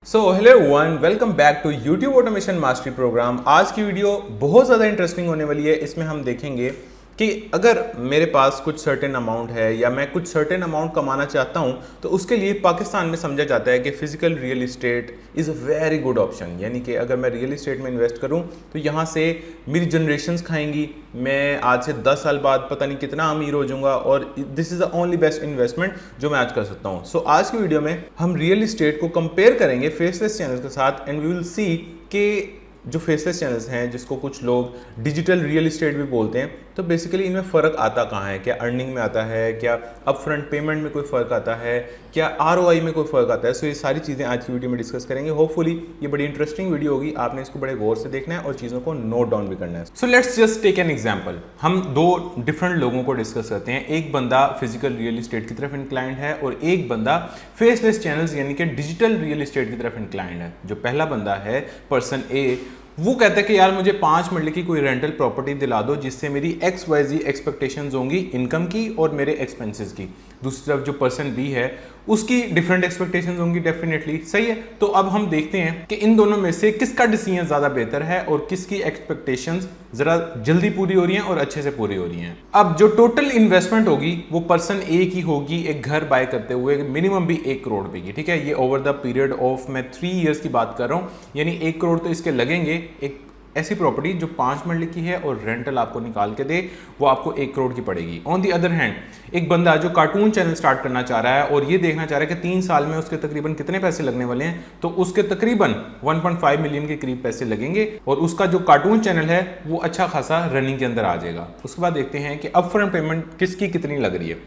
Hello everyone, welcome back to YouTube automation mastery program. आज की video बहुत ज़्यादा इंटरेस्टिंग होने वाली है। इसमें हम देखेंगे कि अगर मेरे पास कुछ सर्टेन अमाउंट है या मैं कुछ सर्टेन अमाउंट कमाना चाहता हूं, तो उसके लिए पाकिस्तान में समझा जाता है कि physical real estate is a very good option. यानी कि अगर मैं रियल इस्टेट में इन्वेस्ट करूं तो यहां से मेरी जनरेशन्स खाएंगी। मैं आज से 10 साल बाद पता नहीं कितना अमीर हो जाऊंगा और this is the only best investment जो मैं आज कर सकता हूं। सो आज की वीडियो में हम रियल इस्टेट को कंपेयर करेंगे फेसलेस चैनल के साथ एंड वी विल सी कि जो फेसलेस चैनल्स हैं, जिसको कुछ लोग डिजिटल रियल इस्टेट भी बोलते हैं, तो बेसिकली इनमें फ़र्क आता कहाँ है। क्या अर्निंग में आता है, क्या अपफ्रंट पेमेंट में कोई फ़र्क आता है, क्या आरओआई में कोई फ़र्क आता है। सो ये सारी चीज़ें आज की वीडियो में डिस्कस करेंगे। होपफुली ये बड़ी इंटरेस्टिंग वीडियो होगी। आपने इसको बड़े गौर से देखना है और चीज़ों को नोट डाउन भी करना है। So let's just take an example. हम दो डिफरेंट लोगों को डिस्कस करते हैं। एक बंदा फिजिकल रियल इस्टेट की तरफ इंक्लाइंड है और एक बंदा फेसलेस चैनल्स यानी कि डिजिटल रियल इस्टेट की तरफ इंक्लाइंड है। जो पहला बंदा है, पर्सन ए, वो कहता है कि यार मुझे 5 मरले की कोई रेंटल प्रॉपर्टी दिला दो जिससे मेरी XYZ एक्सपेक्टेशंस होंगी इनकम की और मेरे एक्सपेंसेस की। दूसरी तरफ जो पर्सन बी है, उसकी डिफरेंट एक्सपेक्टेशंस होंगी डेफिनेटली। सही है। तो अब हम देखते हैं कि इन दोनों में से किसका डिसीजन ज़्यादा बेहतर है और किसकी एक्सपेक्टेशंस ज़रा जल्दी पूरी हो रही हैं और अच्छे से पूरी हो रही हैं। अब जो टोटल इन्वेस्टमेंट होगी वो पर्सन ए की होगी एक घर बाय करते हुए, मिनिमम भी 1 करोड़ रुपए की। ठीक है, ये ओवर द पीरियड ऑफ मैं 3 ईयर्स की बात कर रहा हूँ, यानी 1 करोड़ तो इसके लगेंगे। एक ऐसी प्रॉपर्टी जो 5 मरले की है और रेंटल आपको निकाल के दे, वो आपको 1 करोड़ की पड़ेगी। ऑन दी अदर हैंड, एक बंदा जो कार्टून चैनल स्टार्ट करना चाह रहा है और ये देखना चाह रहा है कि 3 साल में उसके तकरीबन कितने पैसे लगने वाले हैं, तो उसके तकरीबन 1.5 मिलियन के करीब पैसे लगेंगे और उसका जो कार्टून चैनल है वो अच्छा खासा रनिंग के अंदर आ जाएगा। उसके बाद देखते हैं कि अपफ्रंट पेमेंट किसकी कितनी लग रही है।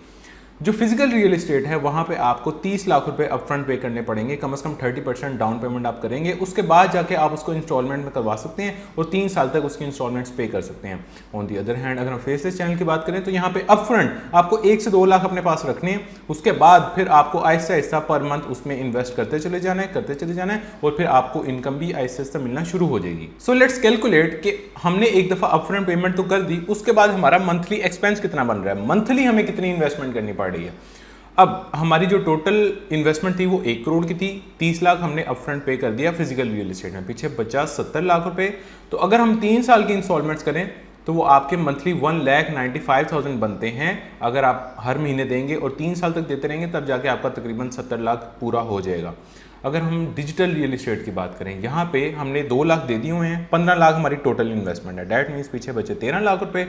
जो फिजिकल रियल इस्टेट है वहां पे आपको 30 लाख रुपए अपफ्रंट पे करने पड़ेंगे। कम से कम 30% डाउन पेमेंट आप करेंगे। उसके बाद जाके आप उसको इंस्टॉलमेंट में करवा सकते हैं और 3 साल तक उसकी इंस्टॉलमेंट्स पे कर सकते हैं। ऑन दी अदर हैंड, अगर हम फेसलेस चैनल की बात करें तो यहाँ पे अपफ्रंट आपको 1 से 2 लाख अपने पास रखने हैं। उसके बाद फिर आपको आहिस्ता आहिस्ता पर मंथ उसमें इन्वेस्ट करते चले जाना है और फिर आपको इनकम भी आहिस्ता आहिस्ता मिलना शुरू हो जाएगी। सो लेट्स कैलकुलेट कि हमने एक दफा अपफ्रंट पेमेंट तो कर दी, उसके बाद हमारा मंथली एक्सपेंस कितना बन रहा है, मंथली हमें कितनी इन्वेस्टमेंट करनी पड़ रही है। अब हमारी जो टोटल इन्वेस्टमेंट थी वो 1 करोड़ की थी। 30 लाख हमने अपफ्रंट पे कर दिया फिजिकल रियल इस्टेट में, पीछे बचा 70 लाख रुपए। तो अगर हम 3 साल की इंस्टॉलमेंट्स करें तो वो आपके मंथली 1,95,000 बनते हैं। अगर आप हर महीने देंगे और 3 साल तक देते रहेंगे तब जाके आपका तकरीबन 70 लाख पूरा हो जाएगा। अगर हम डिजिटल रियल इस्टेट की बात करें, यहाँ पे हमने 2 लाख दे दिए हुए हैं, 15 लाख हमारी टोटल इन्वेस्टमेंट है। डैट मीन्स पीछे बचे 13 लाख रुपए।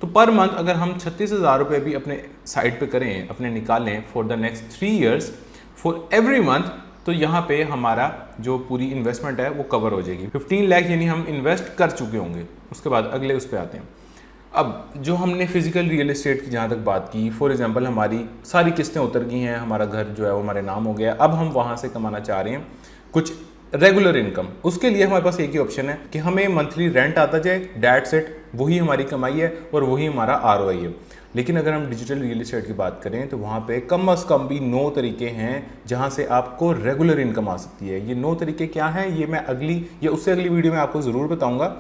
तो पर मंथ अगर हम 36,000 रुपये भी अपने साइड पे करें, अपने निकालें for the next 3 years for every month, तो यहाँ पे हमारा जो पूरी इन्वेस्टमेंट है वो कवर हो जाएगी। 15 लाख यानी हम इन्वेस्ट कर चुके होंगे। उसके बाद अगले उस पर आते हैं। अब जो हमने फिजिकल रियल इस्टेट की जहाँ तक बात की, फॉर एग्जांपल हमारी सारी किस्तें उतर गई हैं, हमारा घर जो है वो हमारे नाम हो गया। अब हम वहाँ से कमाना चाह रहे हैं कुछ रेगुलर इनकम। उसके लिए हमारे पास एक ही ऑप्शन है कि हमें मंथली रेंट आता जाए, दैट्स इट, वही हमारी कमाई है और वही हमारा आरओआई है। लेकिन अगर हम डिजिटल रियल इस्टेट की बात करें तो वहाँ पे कम से कम भी 9 तरीके हैं जहाँ से आपको रेगुलर इनकम आ सकती है। ये 9 तरीके क्या हैं ये मैं अगली या उससे अगली वीडियो में आपको ज़रूर बताऊँगा।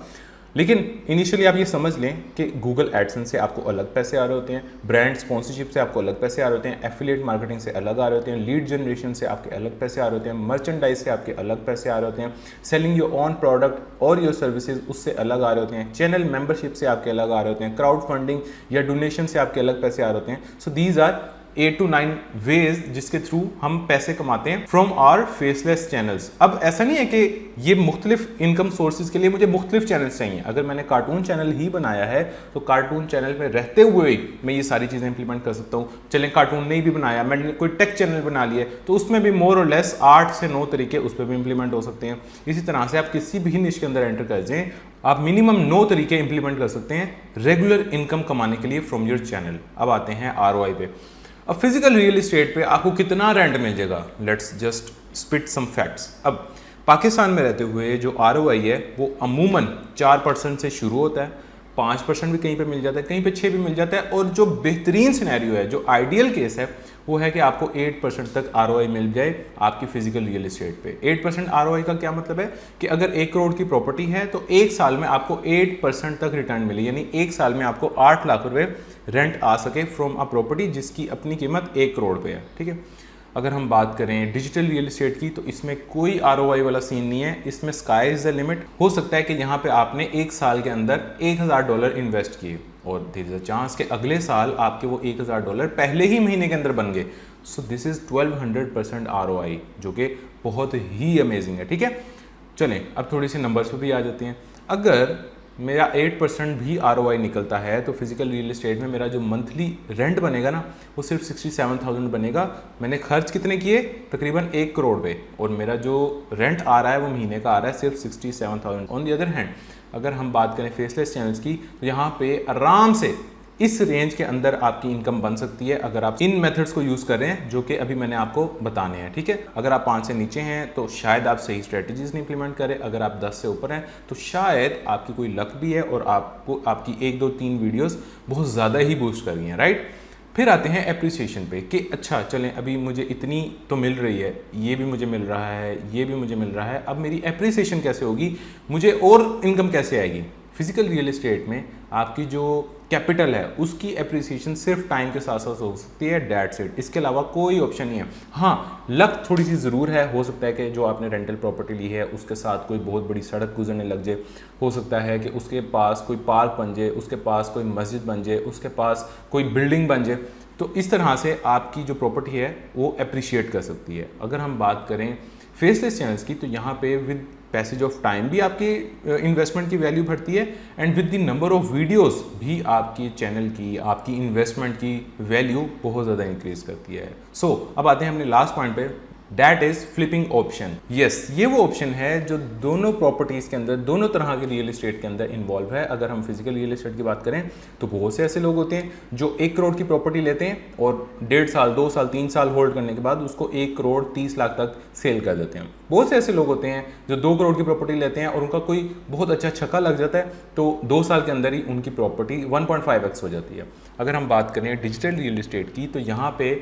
लेकिन इनिशियली आप ये समझ लें कि गूगल एडसेंस से आपको अलग पैसे आ रहे होते हैं, ब्रांड स्पॉन्सरशिप से आपको अलग पैसे आ रहे होते हैं, एफिलिएट मार्केटिंग से अलग आ रहे होते हैं, लीड जनरेशन से आपके अलग पैसे आ रहे होते हैं, मर्चेंडाइज से आपके अलग पैसे आ रहे होते हैं, सेलिंग योर ऑन प्रोडक्ट और योर सर्विसेज उससे अलग आ रहे होते हैं, चैनल मेंबरशिप से आपके अलग आ रहे होते हैं, क्राउड फंडिंग या डोनेशन से आपके अलग पैसे आ रहे होते हैं। So these are 8 to 9 ways जिसके थ्रू हम पैसे कमाते हैं फ्रॉम आवर फेसलेस चैनल्स। अब ऐसा नहीं है कि ये मुख्तलिफ इनकम सोर्सेज के लिए मुझे मुख्तलिफ चैनल्स चाहिए। अगर मैंने कार्टून चैनल ही बनाया है तो कार्टून चैनल में रहते हुए ही मैं ये सारी चीज़ें इंप्लीमेंट कर सकता हूँ। चलें कार्टून नहीं भी बनाया, मैंने कोई टेक चैनल बना लिया तो उसमें भी मोर और लेस 8 से 9 तरीके उस पर भी इंप्लीमेंट हो सकते हैं। इसी तरह से आप किसी भी निश के अंदर एंटर कर जाएं, आप मिनिमम 9 तरीके इंप्लीमेंट कर सकते हैं रेगुलर इनकम कमाने के लिए फ्रॉम योर चैनल। अब आते हैं आरओआई पे। अब फिजिकल रियल इस्टेट पे आपको कितना रेंट मिल जाएगा, let's just spit some facts. अब पाकिस्तान में रहते हुए जो आरओआई है वो अमूमन 4% से शुरू होता है, 5% भी कहीं पे मिल जाता है, कहीं पे 6 भी मिल जाता है और जो बेहतरीन सिनेरियो है, जो आइडियल केस है, वो है कि आपको 8% तक आरओआई मिल जाए आपकी फिजिकल रियल इस्टेट पे। 8% आरओआई का क्या मतलब है कि अगर 1 करोड़ की प्रॉपर्टी है तो 1 साल में आपको 8% तक रिटर्न मिले, यानी 1 साल में आपको 8 लाख रुपए रेंट आ सके फ्रॉम अ प्रॉपर्टी जिसकी अपनी कीमत 1 करोड़ पे है। ठीक है। अगर हम बात करें डिजिटल रियल इस्टेट की, तो इसमें कोई ROI वाला सीन नहीं है, इसमें स्काई इज द लिमिट। हो सकता है कि यहाँ पे आपने 1 साल के अंदर $1000 इन्वेस्ट किए और देयर इज अ चांस के अगले साल आपके वो $1000 पहले ही महीने के अंदर बन गए। सो दिस इज 1200% ROI, जो कि बहुत ही अमेजिंग है। ठीक है, चलें अब थोड़ी सी नंबर्स पे भी आ जाते हैं। अगर मेरा 8% भी ROI निकलता है तो फिजिकल रियल एस्टेट में मेरा जो मंथली रेंट बनेगा ना, वो सिर्फ 67,000 बनेगा। मैंने खर्च कितने किए? तकरीबन 1 करोड़ पे, और मेरा जो रेंट आ रहा है वो महीने का आ रहा है सिर्फ 67,000। ऑन दी अदर हैंड अगर हम बात करें फेसलेस चैनल्स की, तो यहाँ पे आराम से इस रेंज के अंदर आपकी इनकम बन सकती है अगर आप इन मेथड्स को यूज़ कर रहे हैं जो कि अभी मैंने आपको बताने हैं। ठीक है, अगर आप 5 से नीचे हैं तो शायद आप सही स्ट्रेटजीज नहीं इंप्लीमेंट करें, अगर आप 10 से ऊपर हैं तो शायद आपकी कोई लक भी है और आपको आपकी 1, 2, 3 वीडियोस बहुत ज़्यादा ही बूस्ट कर रही हैं, राइट। फिर आते हैं एप्रिसिएशन पे कि अच्छा चलें, अभी मुझे इतनी तो मिल रही है, ये भी मुझे मिल रहा है, ये भी मुझे मिल रहा है, अब मेरी एप्रिसिएशन कैसे होगी, मुझे और इनकम कैसे आएगी। फिजिकल रियल एस्टेट में आपकी जो कैपिटल है उसकी एप्रिसिएशन सिर्फ टाइम के साथ साथ हो सकती है, दैट्स इट, इसके अलावा कोई ऑप्शन नहीं है। हाँ, लक थोड़ी सी ज़रूर है, हो सकता है कि जो आपने रेंटल प्रॉपर्टी ली है उसके साथ कोई बहुत बड़ी सड़क गुजरने लग जाए, हो सकता है कि उसके पास कोई पार्क बन जाए, उसके पास कोई मस्जिद बन जाए, उसके पास कोई बिल्डिंग बन जाए, तो इस तरह से आपकी जो प्रॉपर्टी है वो अप्रिशिएट कर सकती है। अगर हम बात करें फेसलेस चैनल्स की, तो यहाँ पे विद पैसेज ऑफ टाइम भी आपकी इन्वेस्टमेंट की वैल्यू बढ़ती है, and with the number of videos भी आपकी चैनल की, आपकी इन्वेस्टमेंट की वैल्यू बहुत ज़्यादा इंक्रीज करती है। सो अब आते हैं अपने लास्ट पॉइंट पे, that is flipping option. Yes, ये वो ऑप्शन है जो दोनों प्रॉपर्टीज़ के अंदर, दोनों तरह के रियल एस्टेट के अंदर इन्वॉल्व है। अगर हम फिजिकल रियल एस्टेट की बात करें तो बहुत से ऐसे लोग होते हैं जो 1 करोड़ की प्रॉपर्टी लेते हैं और 1.5 साल, 2 साल, 3 साल होल्ड करने के बाद उसको 1 करोड़ 30 लाख तक सेल कर देते हैं। बहुत से ऐसे लोग होते हैं जो 2 करोड़ की प्रॉपर्टी लेते हैं और उनका कोई बहुत अच्छा छक्का लग जाता है तो 2 साल के अंदर ही उनकी प्रॉपर्टी 1.5x हो जाती है। अगर हम बात करें डिजिटल रियल एस्टेट की, तो यहाँ पे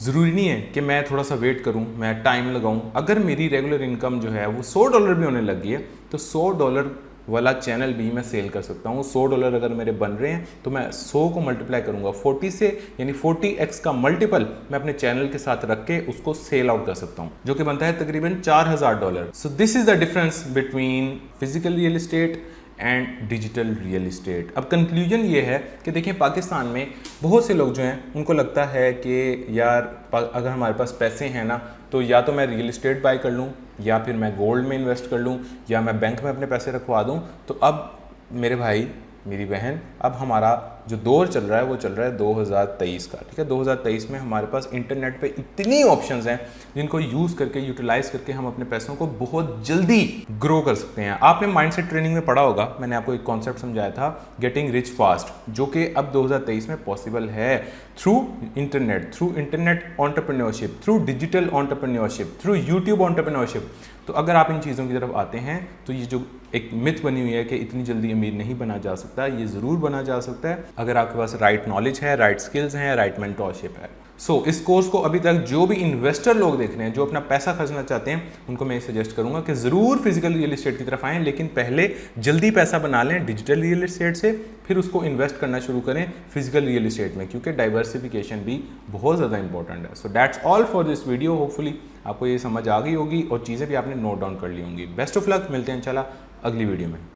ज़रूरी नहीं है कि मैं थोड़ा सा वेट करूं, मैं टाइम लगाऊं। अगर मेरी रेगुलर इनकम जो है वो $100 भी होने लगी है तो $100 वाला चैनल भी मैं सेल कर सकता हूं। $100 अगर मेरे बन रहे हैं तो मैं 100 को मल्टीप्लाई करूंगा 40 से, यानी 40x का मल्टीपल मैं अपने चैनल के साथ रख के उसको सेल आउट कर सकता हूं, जो कि बनता है तकरीबन $4000। So this is the difference between physical real estate and digital real estate. अब कंक्लूजन ये है कि देखिए, पाकिस्तान में बहुत से लोग जो हैं उनको लगता है कि यार अगर हमारे पास पैसे हैं ना तो या तो मैं रियल इस्टेट बाय कर लूँ, या फिर मैं गोल्ड में इन्वेस्ट कर लूँ, या मैं बैंक में अपने पैसे रखवा दूँ। तो अब मेरे भाई, मेरी बहन, अब हमारा जो दौर चल रहा है वो चल रहा है 2023 का। ठीक है, 2023 में हमारे पास इंटरनेट पे इतनी ऑप्शंस हैं जिनको यूज़ करके, यूटिलाइज करके हम अपने पैसों को बहुत जल्दी ग्रो कर सकते हैं। आपने माइंडसेट ट्रेनिंग में पढ़ा होगा, मैंने आपको एक कॉन्सेप्ट समझाया था, गेटिंग रिच फास्ट, जो कि अब 2023 में पॉसिबल है through internet entrepreneurship, through digital entrepreneurship, through YouTube entrepreneurship. तो अगर आप इन चीज़ों की तरफ आते हैं तो ये जो एक मिथ बनी हुई है कि इतनी जल्दी अमीर नहीं बना जा सकता, ये ज़रूर बना जा सकता है अगर आपके पास राइट नॉलेज है, राइट स्किल्स हैं, राइट मेंटोरशिप है। सो इस कोर्स को अभी तक जो भी इन्वेस्टर लोग देख रहे हैं, जो अपना पैसा खर्चना चाहते हैं, उनको मैं सजेस्ट करूंगा कि ज़रूर फिजिकल रियल एस्टेट की तरफ आएँ, लेकिन पहले जल्दी पैसा बना लें डिजिटल रियल एस्टेट से, फिर उसको इन्वेस्ट करना शुरू करें फिजिकल रियल एस्टेट में, क्योंकि डाइवर्सिफिकेशन भी बहुत ज़्यादा इंपॉर्टेंट है। So that's all for this video. Hopefully आपको ये समझ आ गई होगी और चीज़ें भी आपने नोट डाउन कर ली होंगी। बेस्ट ऑफ लक, मिलते हैं इंशाल्लाह अगली वीडियो में।